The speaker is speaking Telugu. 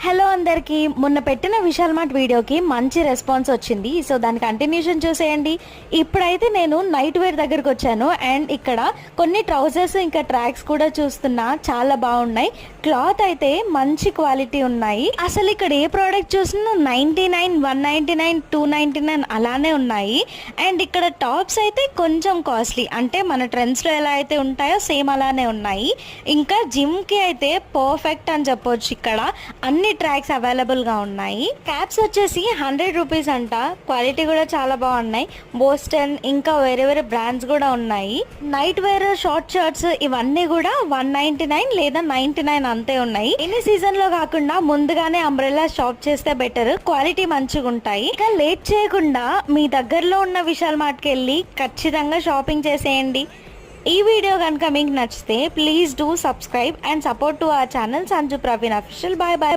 హలో అందరికీ, మొన్న పెట్టిన విశాల్ మార్ట్ వీడియోకి మంచి రెస్పాన్స్ వచ్చింది. సో దాని కంటిన్యూషన్ చూసేయండి. ఇప్పుడైతే నేను నైట్ వేర్ దగ్గరకు వచ్చాను అండ్ ఇక్కడ కొన్ని ట్రౌజర్స్ ఇంకా ట్రాక్స్ కూడా చూస్తున్నా. చాలా బాగున్నాయి. క్లాత్ అయితే మంచి క్వాలిటీ ఉన్నాయి. అసలు ఇక్కడ ఏ ప్రోడక్ట్ చూసినా 99, 199, 299 అలానే ఉన్నాయి. అండ్ ఇక్కడ టాప్స్ అయితే కొంచెం కాస్ట్లీ, అంటే మన ట్రెండ్స్లో ఎలా అయితే ఉంటాయో సేమ్ అలానే ఉన్నాయి. ఇంకా జిమ్కి అయితే పర్ఫెక్ట్ అని చెప్పొచ్చు. ఇక్కడ అన్ని ట్రాక్స్ అవైలబుల్ గా ఉన్నాయి. క్యాప్స్ వచ్చేసి 100 రూపీస్ అంట. క్వాలిటీ కూడా చాలా బాగున్నాయి. బోస్టన్ ఇంకా వేరే వేరే బ్రాండ్స్ కూడా ఉన్నాయి. నైట్ వేర్ షార్ట్ షర్ట్స్ ఇవన్నీ కూడా 199 లేదా 99 అంతే ఉన్నాయి. ఎన్ని సీజన్ లో కాకుండా ముందుగానే అంబ్రెల్లా షాప్ చేస్తే బెటర్. క్వాలిటీ మంచిగా ఉంటాయి. ఇంకా లేట్ చేయకుండా మీ దగ్గరలో ఉన్న విశాల్ మార్ట్ కి వెళ్ళి ఖచ్చితంగా షాపింగ్ చేసేయండి. ఈ వీడియో కనుక మీకు నచ్చితే please do subscribe and support to our channel Sanju Praveen official. Bye bye.